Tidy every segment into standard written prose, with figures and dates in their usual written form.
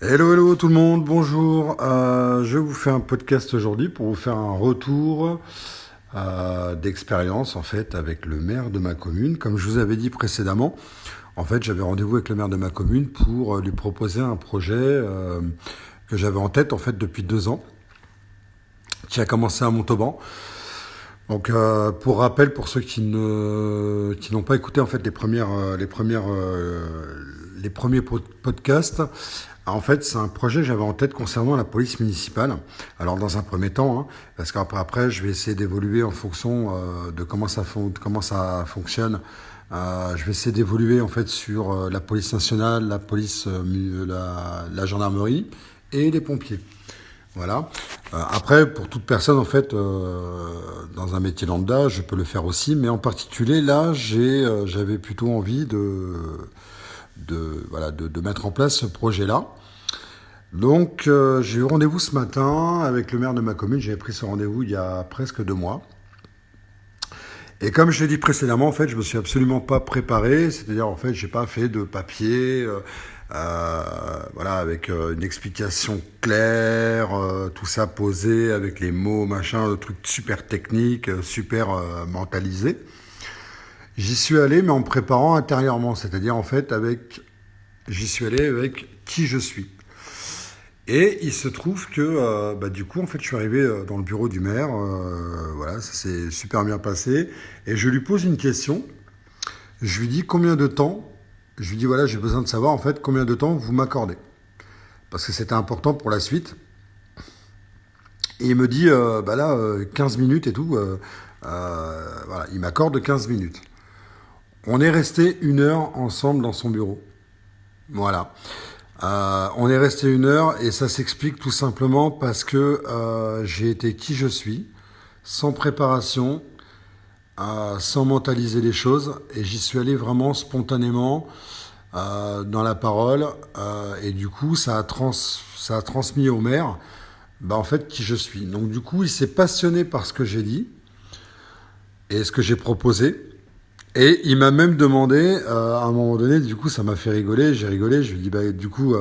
Hello, hello tout le monde, bonjour. Je vous fais un podcast aujourd'hui pour vous faire un retour d'expérience en fait avec le maire de ma commune. Comme je vous avais dit précédemment, en fait j'avais rendez-vous avec le maire de ma commune pour lui proposer un projet que j'avais en tête en fait depuis 2 ans, qui a commencé à Montauban. Donc pour rappel, pour ceux qui n'ont pas écouté en fait les premiers podcasts, en fait, c'est un projet que j'avais en tête concernant la police municipale. Alors, dans un premier temps, hein, parce qu'après, je vais essayer d'évoluer en fonction de comment ça fonctionne. Je vais essayer d'évoluer en fait sur la police nationale, la police, la gendarmerie et les pompiers. Voilà. Après, pour toute personne, en fait, dans un métier lambda, je peux le faire aussi, mais en particulier, là, j'avais plutôt envie de mettre en place ce projet-là. Donc, j'ai eu rendez-vous ce matin avec le maire de ma commune. J'avais pris ce rendez-vous il y a presque 2 mois. Et comme je l'ai dit précédemment, en fait, je me suis absolument pas préparé. C'est-à-dire, en fait, j'ai pas fait de papier, voilà, avec une explication claire, tout ça posé avec les mots, machin, le truc super technique, super mentalisé. J'y suis allé, mais en me préparant intérieurement. C'est-à-dire, en fait, j'y suis allé avec qui je suis. Et il se trouve que, du coup, en fait, je suis arrivé dans le bureau du maire. Voilà, ça s'est super bien passé. Et je lui pose une question. Je lui dis combien de temps. Je lui dis voilà, j'ai besoin de savoir en fait combien de temps vous m'accordez. Parce que c'était important pour la suite. Et il me dit, 15 minutes et tout. Voilà, il m'accorde 15 minutes. On est resté 1 heure ensemble dans son bureau. Voilà. On est resté 1 heure et ça s'explique tout simplement parce que j'ai été qui je suis, sans préparation, sans mentaliser les choses, et j'y suis allé vraiment spontanément dans la parole, et du coup ça a transmis au maire en fait qui je suis. Donc du coup il s'est passionné par ce que j'ai dit et ce que j'ai proposé. Et il m'a même demandé, à un moment donné, du coup, ça m'a fait rigoler, j'ai rigolé, je lui ai dit, du coup,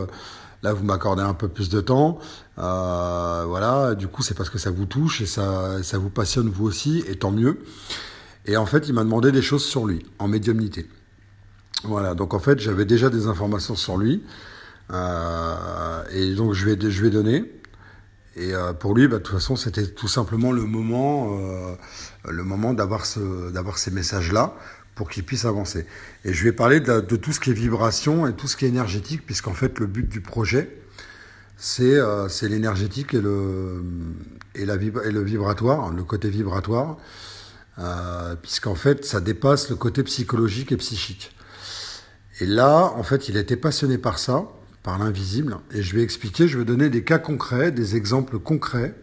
là, vous m'accordez un peu plus de temps, voilà, du coup, c'est parce que ça vous touche et ça vous passionne vous aussi, et tant mieux. Et en fait, il m'a demandé des choses sur lui, en médiumnité. Voilà, donc en fait, j'avais déjà des informations sur lui, et donc je lui ai donné. Et pour lui, de toute façon, c'était tout simplement le moment d'avoir ces messages-là pour qu'il puisse avancer. Et je lui ai parlé de tout ce qui est vibration et tout ce qui est énergétique, puisqu'en fait, le but du projet, c'est l'énergétique et le vibratoire, le côté vibratoire, puisqu'en fait, ça dépasse le côté psychologique et psychique. Et là, en fait, il a été passionné par ça, par l'invisible, et je vais expliquer, je vais donner des cas concrets, des exemples concrets,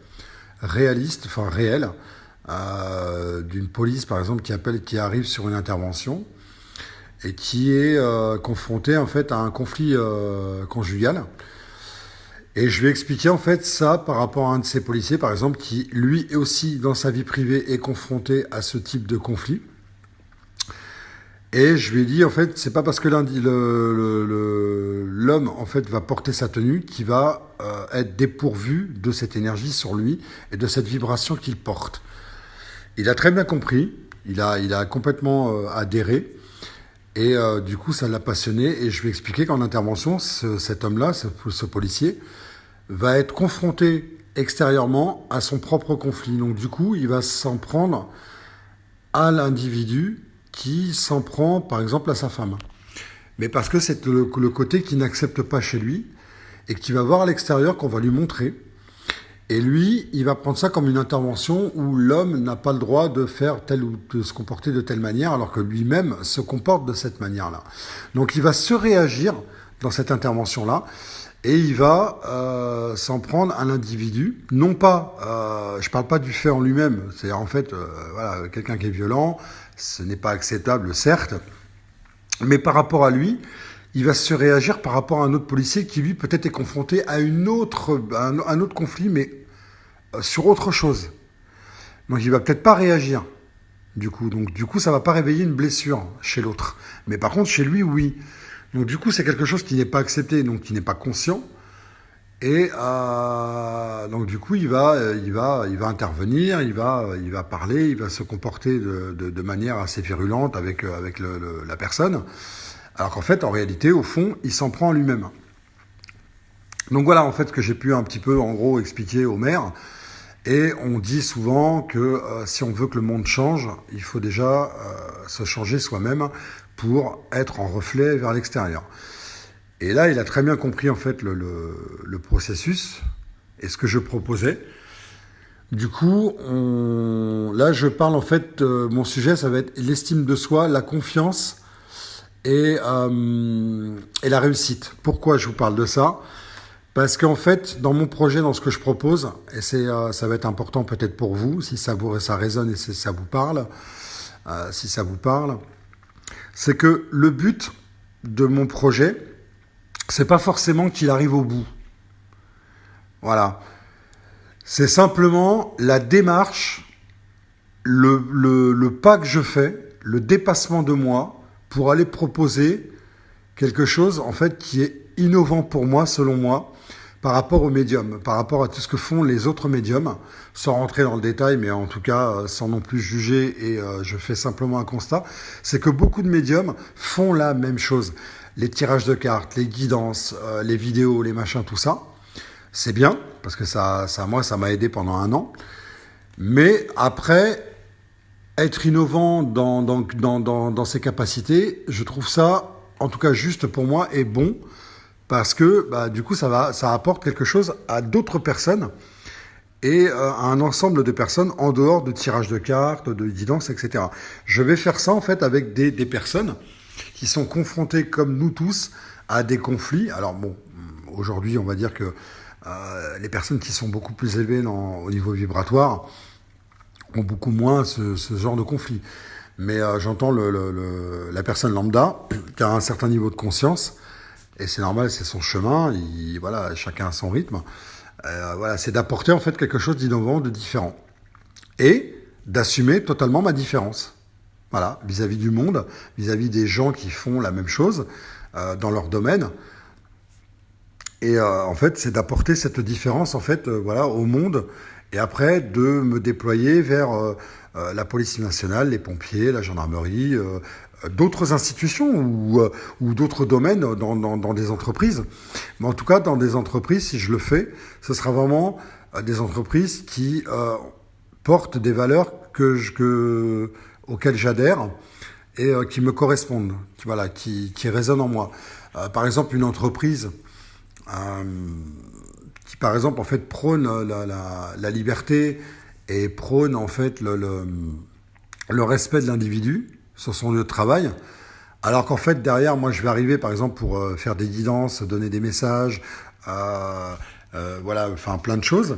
réalistes, enfin réels, d'une police, par exemple, qui arrive sur une intervention et qui est confrontée, en fait, à un conflit conjugal. Et je vais expliquer, en fait, ça par rapport à un de ces policiers, par exemple, qui, lui aussi, dans sa vie privée, est confronté à ce type de conflit. Et je lui ai dit, en fait, c'est pas parce que l'homme, en fait, va porter sa tenue qu'il va être dépourvu de cette énergie sur lui et de cette vibration qu'il porte. Il a très bien compris, il a complètement adhéré, et du coup, ça l'a passionné. Et je lui ai expliqué qu'en intervention, cet homme-là, ce policier, va être confronté extérieurement à son propre conflit. Donc, du coup, il va s'en prendre à l'individu qui s'en prend, par exemple, à sa femme. Mais parce que c'est le côté qu'il n'accepte pas chez lui et qu'il va voir à l'extérieur, qu'on va lui montrer. Et lui, il va prendre ça comme une intervention où l'homme n'a pas le droit de faire telle ou de se comporter de telle manière, alors que lui-même se comporte de cette manière-là. Donc il va se réagir dans cette intervention-là, et il va s'en prendre à l'individu. Non pas, je parle pas du fait en lui-même, c'est-à-dire en fait, voilà, quelqu'un qui est violent, ce n'est pas acceptable, certes, mais par rapport à lui, il va se réagir par rapport à un autre policier qui, lui, peut-être est confronté à un autre conflit, mais sur autre chose. Donc il va peut-être pas réagir, du coup. Donc du coup, ça va pas réveiller une blessure chez l'autre. Mais par contre, chez lui, oui. Donc du coup, c'est quelque chose qui n'est pas accepté, donc qui n'est pas conscient. Et donc du coup, il va intervenir, il va parler, il va se comporter de manière assez virulente avec la personne. Alors qu'en fait, en réalité, au fond, il s'en prend à lui-même. Donc voilà, en fait, ce que j'ai pu un petit peu, en gros, expliquer au maire. Et on dit souvent que si on veut que le monde change, il faut déjà se changer soi-même pour être en reflet vers l'extérieur. Et là, il a très bien compris en fait le processus et ce que je proposais. Du coup, là, je parle en fait, mon sujet, ça va être l'estime de soi, la confiance et la réussite. Pourquoi je vous parle de ça? Parce qu'en fait, dans mon projet, dans ce que je propose, et ça va être important peut-être pour vous, si ça résonne et si ça vous parle, c'est que le but de mon projet, c'est pas forcément qu'il arrive au bout. Voilà. C'est simplement la démarche, le pas que je fais, le dépassement de moi pour aller proposer quelque chose en fait qui est innovant pour moi, selon moi, par rapport aux médiums, par rapport à tout ce que font les autres médiums, sans rentrer dans le détail, mais en tout cas sans non plus juger, et je fais simplement un constat, c'est que beaucoup de médiums font la même chose. Les tirages de cartes, les guidances, les vidéos, les machins, tout ça, c'est bien, parce que moi, ça m'a aidé pendant 1 an. Mais après, être innovant dans ses capacités, je trouve ça, en tout cas juste pour moi, est bon, parce que du coup, ça apporte quelque chose à d'autres personnes et à un ensemble de personnes en dehors de tirage de cartes, de guidance, etc. Je vais faire ça en fait avec des personnes qui sont confrontées comme nous tous à des conflits. Alors bon, aujourd'hui, on va dire que les personnes qui sont beaucoup plus élevées au niveau vibratoire ont beaucoup moins ce genre de conflit. Mais j'entends la personne lambda qui a un certain niveau de conscience, et c'est normal, c'est son chemin, voilà, chacun a son rythme. Voilà, c'est d'apporter en fait quelque chose d'innovant, de différent. Et d'assumer totalement ma différence. Voilà, vis-à-vis du monde, vis-à-vis des gens qui font la même chose dans leur domaine. Et en fait, c'est d'apporter cette différence en fait, voilà, au monde, et après de me déployer vers la police nationale, les pompiers, la gendarmerie, d'autres institutions ou d'autres domaines dans des entreprises. Mais en tout cas, dans des entreprises, si je le fais, ce sera vraiment des entreprises qui portent des valeurs auxquelles j'adhère et qui me correspondent, voilà, qui résonnent en moi. Par exemple, une entreprise qui, par exemple, en fait, prône la liberté et prône en fait le respect de l'individu sur son lieu de travail, alors qu'en fait derrière moi je vais arriver par exemple pour faire des guidances, donner des messages, voilà, enfin plein de choses,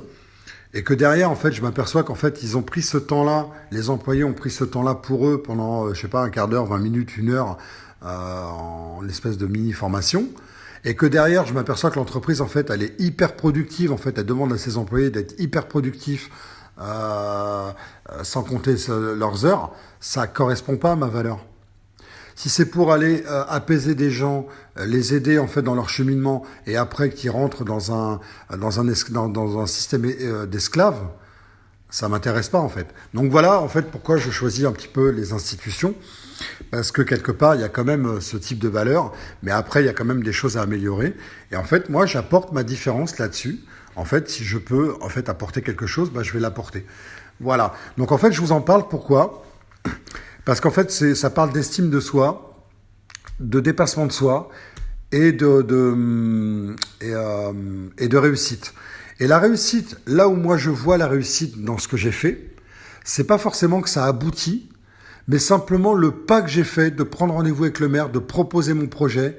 et que derrière en fait je m'aperçois qu'en fait ils ont pris ce temps-là, les employés ont pris ce temps-là pour eux pendant je sais pas un quart d'heure, 20 minutes, 1 heure en espèce de mini formation. Et que derrière, je m'aperçois que l'entreprise, en fait, elle est hyper productive. En fait, elle demande à ses employés d'être hyper productifs, sans compter leurs heures. Ça correspond pas à ma valeur. Si c'est pour aller apaiser des gens, les aider en fait dans leur cheminement, et après qu'ils rentrent dans un système d'esclaves, ça m'intéresse pas en fait. Donc voilà en fait pourquoi je choisis un petit peu les institutions, parce que quelque part il y a quand même ce type de valeur, mais après il y a quand même des choses à améliorer. Et en fait moi j'apporte ma différence là-dessus. En fait si je peux en fait apporter quelque chose, je vais l'apporter. Voilà. Donc en fait je vous en parle pourquoi ? Parce qu'en fait ça parle d'estime de soi, de dépassement de soi et de réussite. Et la réussite, là où moi je vois la réussite dans ce que j'ai fait, c'est pas forcément que ça aboutit, mais simplement le pas que j'ai fait de prendre rendez-vous avec le maire, de proposer mon projet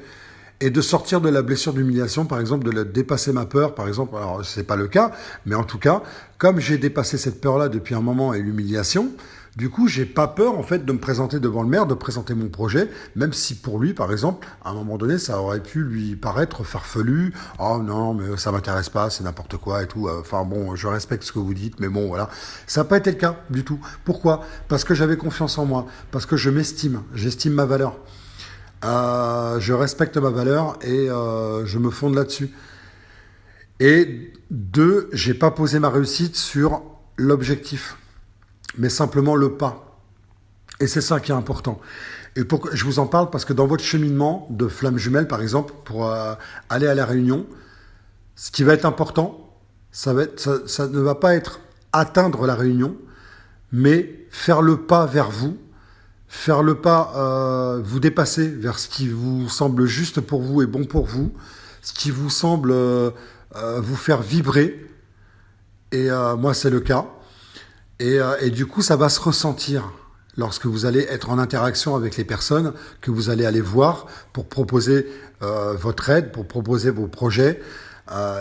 et de sortir de la blessure d'humiliation, par exemple, de dépasser ma peur, par exemple. Alors, c'est pas le cas, mais en tout cas, comme j'ai dépassé cette peur-là depuis un moment et l'humiliation, du coup, j'ai pas peur, en fait, de me présenter devant le maire, de présenter mon projet, même si pour lui, par exemple, à un moment donné, ça aurait pu lui paraître farfelu. Oh non, mais ça m'intéresse pas, c'est n'importe quoi et tout. Enfin bon, je respecte ce que vous dites, mais bon, voilà. Ça n'a pas été le cas du tout. Pourquoi ? Parce que j'avais confiance en moi, parce que je m'estime, j'estime ma valeur. Je respecte ma valeur et je me fonde là-dessus. Et deux, j'ai pas posé ma réussite sur l'objectif, mais simplement le pas. Et c'est ça qui est important. Et je vous en parle parce que dans votre cheminement de flamme jumelle, par exemple, pour aller à la réunion, ce qui va être important, ça ne va pas être atteindre la réunion, mais faire le pas vers vous, faire le pas, vous dépasser vers ce qui vous semble juste pour vous et bon pour vous, ce qui vous semble vous faire vibrer. Et moi, c'est le cas. Et du coup, ça va se ressentir lorsque vous allez être en interaction avec les personnes que vous allez aller voir pour proposer votre aide, pour proposer vos projets.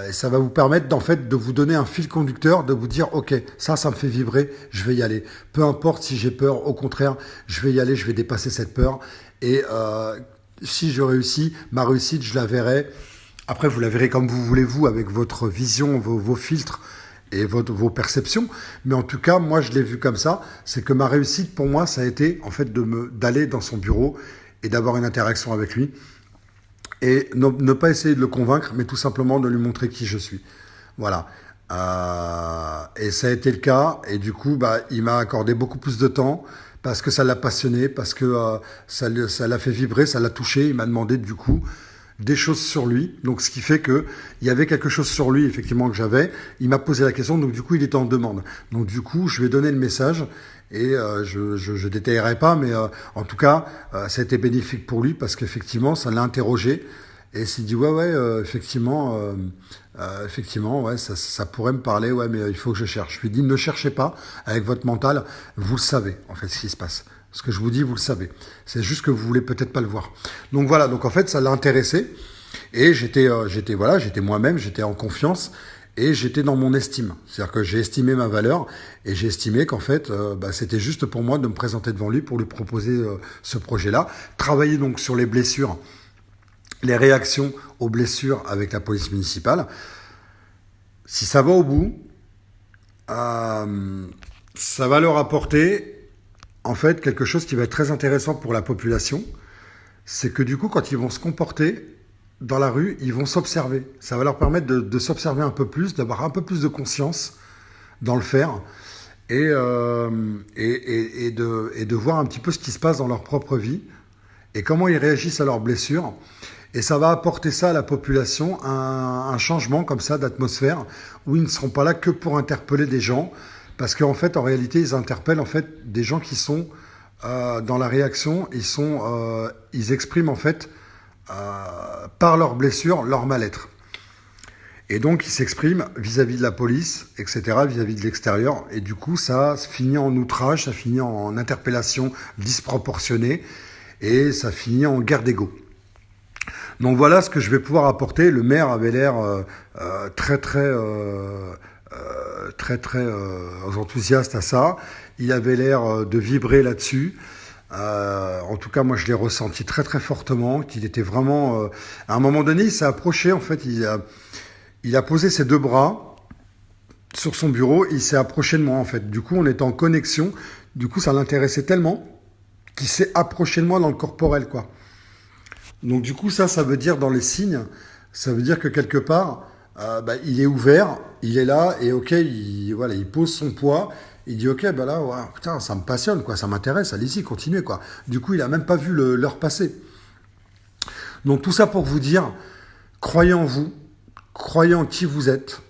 Et ça va vous permettre en fait de vous donner un fil conducteur, de vous dire ok, ça me fait vibrer, je vais y aller. Peu importe si j'ai peur, au contraire, je vais y aller, je vais dépasser cette peur. Et si je réussis, ma réussite, je la verrai. Après, vous la verrez comme vous voulez, vous, avec votre vision, vos filtres et vos perceptions. Mais en tout cas, moi, je l'ai vu comme ça. C'est que ma réussite, pour moi, ça a été en fait d'aller dans son bureau et d'avoir une interaction avec lui. Et ne pas essayer de le convaincre, mais tout simplement de lui montrer qui je suis. Voilà. Et ça a été le cas. Et du coup, il m'a accordé beaucoup plus de temps parce que ça l'a passionné, parce que ça l'a fait vibrer, ça l'a touché. Il m'a demandé du coup des choses sur lui. Donc, ce qui fait que il y avait quelque chose sur lui, effectivement, que j'avais. Il m'a posé la question. Donc, du coup, il était en demande. Donc, du coup, je lui ai donné le message. Et je détaillerai pas, mais en tout cas, ça a été bénéfique pour lui parce qu'effectivement, ça l'a interrogé et il s'est dit effectivement, ouais, ça pourrait me parler, ouais, mais il faut que je cherche. Je lui ai dit, ne cherchez pas avec votre mental, vous le savez en fait ce qui se passe. Ce que je vous dis, vous le savez. C'est juste que vous voulez peut-être pas le voir. Donc voilà, donc en fait, ça l'a intéressé et j'étais moi-même, j'étais en confiance. Et j'étais dans mon estime. C'est-à-dire que j'ai estimé ma valeur et j'ai estimé qu'en fait, c'était juste pour moi de me présenter devant lui pour lui proposer ce projet-là. Travailler donc sur les blessures, les réactions aux blessures avec la police municipale. Si ça va au bout, ça va leur apporter en fait quelque chose qui va être très intéressant pour la population. C'est que du coup, quand ils vont se comporter dans la rue, ils vont s'observer. Ça va leur permettre de s'observer un peu plus, d'avoir un peu plus de conscience dans le faire et de voir un petit peu ce qui se passe dans leur propre vie et comment ils réagissent à leurs blessures. Et ça va apporter ça à la population, un changement comme ça d'atmosphère où ils ne seront pas là que pour interpeller des gens parce qu'en fait, en réalité, ils interpellent en fait des gens qui sont dans la réaction, ils expriment en fait par leurs blessures, leur mal-être. Et donc, ils s'expriment vis-à-vis de la police, etc., vis-à-vis de l'extérieur. Et du coup, ça finit en outrage, ça finit en interpellation disproportionnée, et ça finit en guerre d'ego. Donc voilà ce que je vais pouvoir apporter. Le maire avait l'air très enthousiaste à ça. Il avait l'air de vibrer là-dessus. En tout cas, moi, je l'ai ressenti très très fortement, qu'il était vraiment... à un moment donné, il s'est approché, en fait, il a posé ses deux bras sur son bureau, il s'est approché de moi, en fait. Du coup, on était en connexion, du coup, ça l'intéressait tellement qu'il s'est approché de moi dans le corporel, quoi. Donc, du coup, ça veut dire, dans les signes, ça veut dire que quelque part, il est ouvert, il est là, et ok, il pose son poids. Il dit ok, là, ouais, putain, ça me passionne, quoi, ça m'intéresse, allez-y, continuez, quoi. Du coup, il a même pas vu l'heure passer. Donc tout ça pour vous dire, croyez en vous, croyez en qui vous êtes.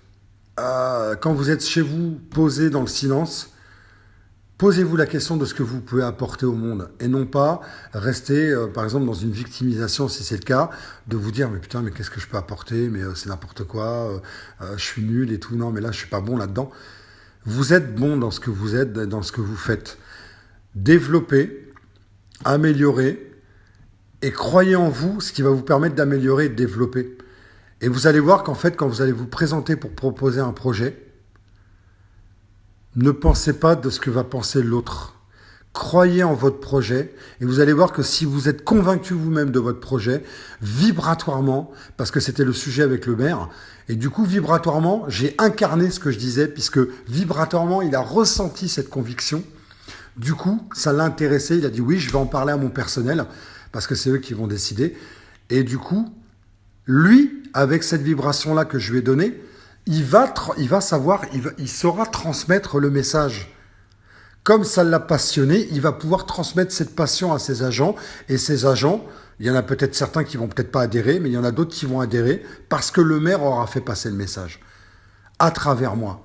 Quand vous êtes chez vous, posé dans le silence, posez-vous la question de ce que vous pouvez apporter au monde et non pas rester, par exemple, dans une victimisation, si c'est le cas, de vous dire mais putain, mais qu'est-ce que je peux apporter, mais c'est n'importe quoi, je suis nul et tout, non, mais là, je suis pas bon là-dedans. Vous êtes bon dans ce que vous êtes, dans ce que vous faites. Développez, améliorez et croyez en vous, ce qui va vous permettre d'améliorer et de développer. Et vous allez voir qu'en fait, quand vous allez vous présenter pour proposer un projet, ne pensez pas de ce que va penser l'autre. Croyez en votre projet et vous allez voir que si vous êtes convaincu vous-même de votre projet, vibratoirement, parce que c'était le sujet avec le maire, et du coup, vibratoirement, j'ai incarné ce que je disais, puisque vibratoirement, il a ressenti cette conviction. Du coup, ça l'a intéressé, il a dit oui, je vais en parler à mon personnel, parce que c'est eux qui vont décider. Et du coup, lui, avec cette vibration-là que je lui ai donnée, il va savoir, il saura transmettre le message. Comme ça l'a passionné, il va pouvoir transmettre cette passion à ses agents. Et ces agents, il y en a peut-être certains qui vont peut-être pas adhérer, mais il y en a d'autres qui vont adhérer parce que le maire aura fait passer le message à travers moi.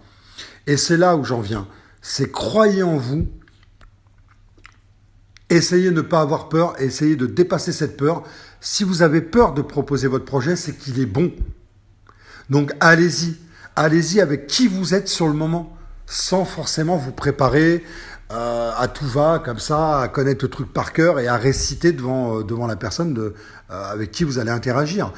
Et c'est là où j'en viens. C'est croyez en vous. Essayez de ne pas avoir peur, essayez de dépasser cette peur. Si vous avez peur de proposer votre projet, c'est qu'il est bon. Donc allez-y. Allez-y avec qui vous êtes sur le moment, sans forcément vous préparer à tout va, comme ça, à connaître le truc par cœur et à réciter devant la personne avec qui vous allez interagir.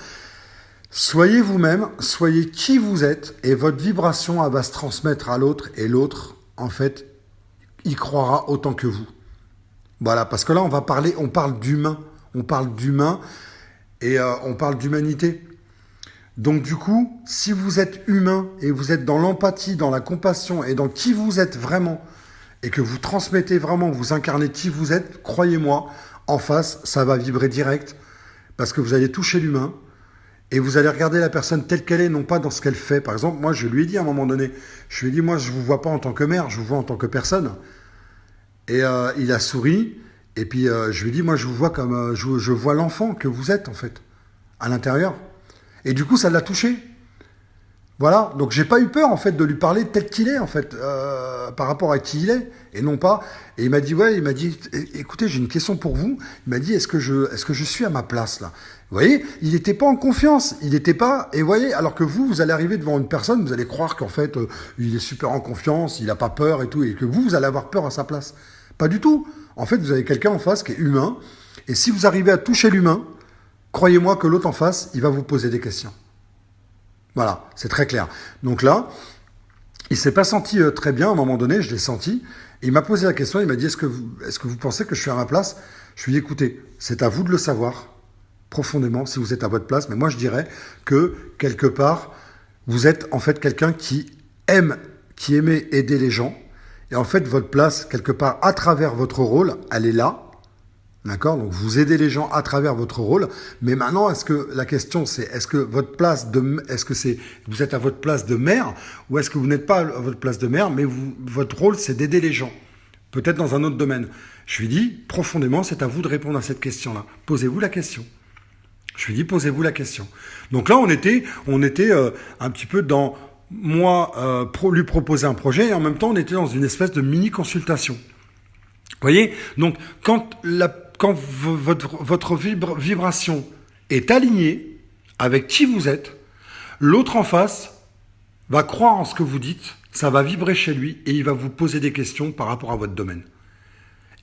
Soyez vous-même, soyez qui vous êtes, et votre vibration elle va se transmettre à l'autre, et l'autre, en fait, y croira autant que vous. Voilà, parce que là, on parle d'humain, et on parle d'humanité. Donc du coup, si vous êtes humain et vous êtes dans l'empathie, dans la compassion et dans qui vous êtes vraiment, et que vous transmettez vraiment, vous incarnez qui vous êtes, croyez-moi, en face, ça va vibrer direct, parce que vous allez toucher l'humain, et vous allez regarder la personne telle qu'elle est, non pas dans ce qu'elle fait. Par exemple, moi, je lui ai dit à un moment donné, moi, je vous vois pas en tant que mère, je vous vois en tant que personne. Et il a souri, et puis je lui ai dit, moi, je vous vois comme, je vois l'enfant que vous êtes, en fait, à l'intérieur. Et du coup, ça l'a touché. Voilà, donc j'ai pas eu peur en fait de lui parler tel qu'il est en fait, par rapport à qui il est, et non pas. Et il m'a dit écoutez, j'ai une question pour vous. Il m'a dit est-ce que je suis à ma place là? Vous voyez, il n'était pas en confiance, il n'était pas. Et vous voyez, alors que vous allez arriver devant une personne, vous allez croire qu'en fait il est super en confiance, il a pas peur et tout, et que vous allez avoir peur à sa place. Pas du tout. En fait, vous avez quelqu'un en face qui est humain, et si vous arrivez à toucher l'humain, croyez-moi que l'autre en face, il va vous poser des questions. Voilà, c'est très clair. Donc là, il s'est pas senti très bien à un moment donné, je l'ai senti. Et il m'a posé la question, il m'a dit est-ce que vous pensez que je suis à ma place? Je lui ai dit écoutez, c'est à vous de le savoir profondément si vous êtes à votre place, mais moi je dirais que quelque part, vous êtes en fait quelqu'un qui aimait aider les gens. Et en fait, votre place, quelque part, à travers votre rôle, elle est là. D'accord? Donc vous aidez les gens à travers votre rôle. Mais maintenant, la question c'est, est-ce que vous êtes à votre place de mère, ou est-ce que vous n'êtes pas à votre place de mère, mais votre rôle c'est d'aider les gens? Peut-être dans un autre domaine. Je lui dis, profondément, c'est à vous de répondre à cette question-là. Posez-vous la question. Je lui dis, posez-vous la question. Donc là, on était un petit peu dans moi lui proposer un projet, et en même temps, on était dans une espèce de mini-consultation. Vous voyez? Donc, quand votre vibration est alignée avec qui vous êtes, l'autre en face va croire en ce que vous dites, ça va vibrer chez lui et il va vous poser des questions par rapport à votre domaine.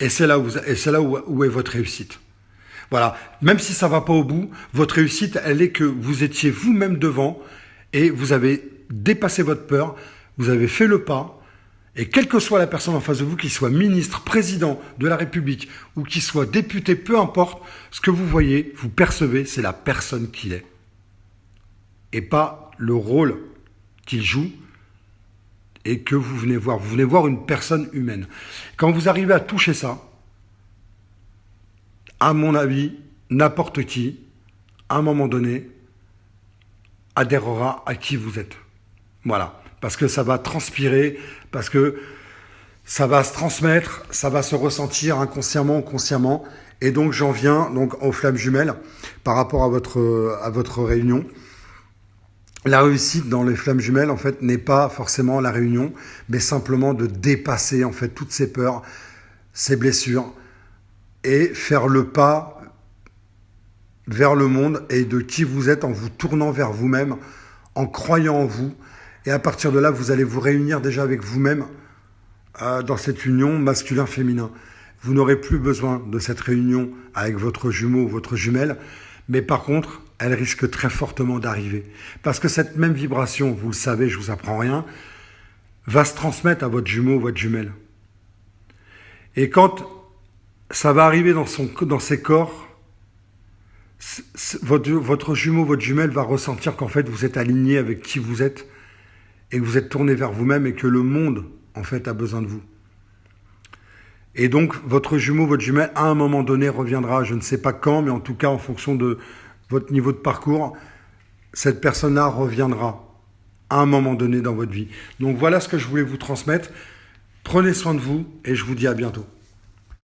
Et c'est là où est votre réussite. Voilà, même si ça va pas au bout, votre réussite, elle est que vous étiez vous-même devant et vous avez dépassé votre peur, vous avez fait le pas. Et quelle que soit la personne en face de vous, qu'il soit ministre, président de la République ou qu'il soit député, peu importe, ce que vous voyez, vous percevez, c'est la personne qu'il est. Et pas le rôle qu'il joue et que vous venez voir. Vous venez voir une personne humaine. Quand vous arrivez à toucher ça, à mon avis, n'importe qui, à un moment donné, adhérera à qui vous êtes. Voilà. Parce que ça va transpirer, parce que ça va se transmettre, ça va se ressentir inconsciemment ou consciemment. Et donc j'en viens aux flammes jumelles par rapport à votre réunion. La réussite dans les flammes jumelles, en fait, n'est pas forcément la réunion, mais simplement de dépasser en fait toutes ces peurs, ces blessures, et faire le pas vers le monde et de qui vous êtes en vous tournant vers vous-même, en croyant en vous. Et à partir de là, vous allez vous réunir déjà avec vous-même dans cette union masculin-féminin. Vous n'aurez plus besoin de cette réunion avec votre jumeau ou votre jumelle, mais par contre, elle risque très fortement d'arriver. Parce que cette même vibration, vous le savez, je vous apprends rien, va se transmettre à votre jumeau ou votre jumelle. Et quand ça va arriver dans ses corps, votre jumeau, votre jumelle va ressentir qu'en fait, vous êtes aligné avec qui vous êtes, et que vous êtes tourné vers vous-même et que le monde, en fait, a besoin de vous. Et donc, votre jumeau, votre jumelle, à un moment donné, reviendra, je ne sais pas quand, mais en tout cas, en fonction de votre niveau de parcours, cette personne-là reviendra à un moment donné dans votre vie. Donc voilà ce que je voulais vous transmettre. Prenez soin de vous et je vous dis à bientôt.